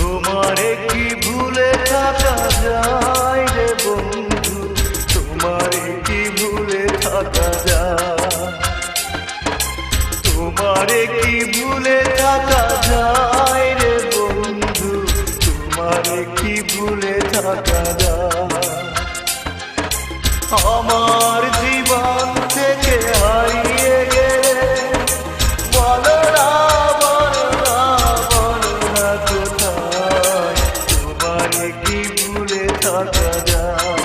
তোমারে কি ভুলে থাকা যায় রে বন্ধু, তোমারে কি ভুলে থাকা যায়, তোমারে কি ভুলে থাকা যায় রে বন্ধু, তোমারে কি ভুলে থাকা যায়। আমার জীবন থেকে হারিয়ে গেলে বলো না, বলো না, বলো না কোথায় তোমারে কি ভুলে থাকা যায়,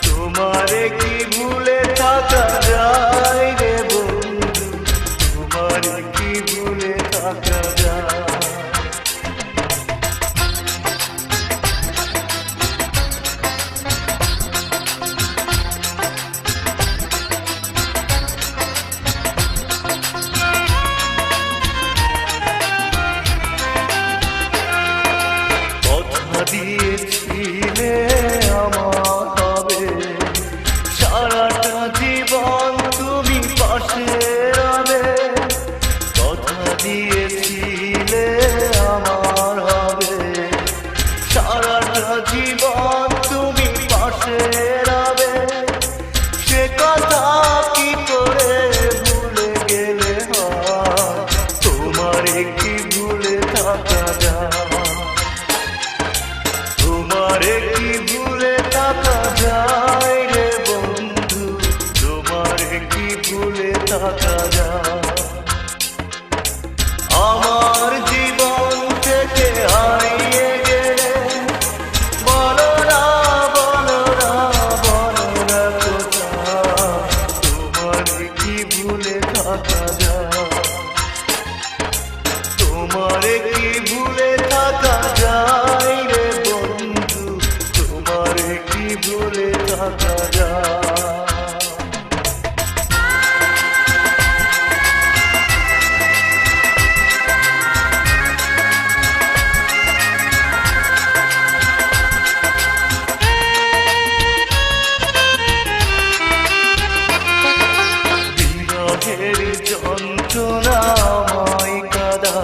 তোমারে কি ভুলে থাকা যায় রে বন্ধু, তোমারে কি ভুলে থাকা যায়। দিয়েছিলে আমার হবে সারাটা জীবন তুমি পাশে রবে, কথা দিয়েছিলে আমার হবে সারাটা জীবন তুমি পাশে রবে, সে কথা কি করে ভুলে গেলে হয়, তোমারে কি ভুলে থাকা যায়, তোমারে কি ভুলে থাকা যায় রে বন্ধু, তোমারে কি ভুলে থাকা যায়। আমার জীবন থেকে হারিয়ে গেলে বলো না, বলো না, বলো না কোথায় তোমারে কি ভুলে থাকা যায়, তোমারে কি ভুলে থাকা যায় রে বন্ধু, তোমারে কি ভুলে থাকা যায়। বিরহের যন্ত্রণাময় কাদা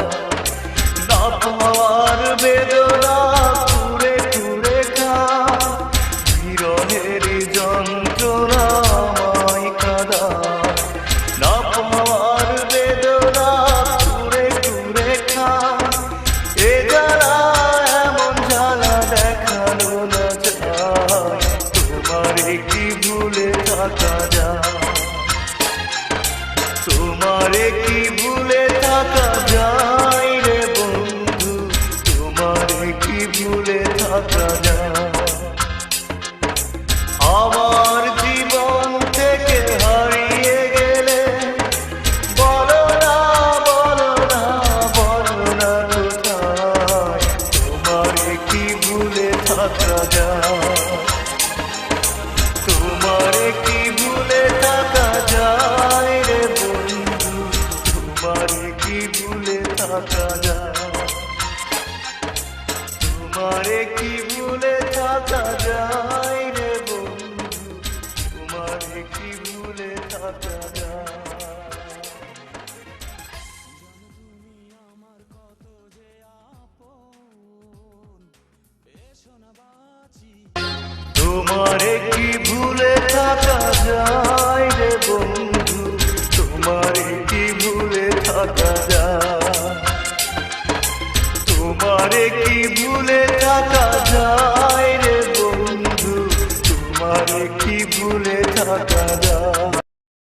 না পাওয়ার বেদনা ঘুরে ঘুরে খা, বিরহের যন্ত্রণাময় কাদা না পাওয়ার বেদনা ঘুরে ঘুরে খা, এ জ্বালা এমন জ্বালা দেখানো না যায়, তোমারে কি ভুলে থাকা যায়, তোমারে কি ভুলে থাকা যায় রে বন্ধু, তোমারে কি ভুলে থাকা যায়। আমার জীবন থেকে হারিয়ে গেলে বলো না, বলো না, বলো না কোথায় তোমারে কি ভুলে থাকা যায়, তোমারে কি ভুলে থাকা যায় রে বন্ধু, তোমারে কি ভুলে থাকা যায়, তোমারে কি ভুলে থাকা যায় রে বন্ধু, তোমারে কি ভুলে থাকা যায়। তোমারে কি ভুলে থাকা যায় রে বন্ধু, তোমারে কি ভুলে থাকা যায়, তোমারে কি ভুলে থাকা যায় রে বন্ধু, তোমারে কি ভুলে থাকা যায়।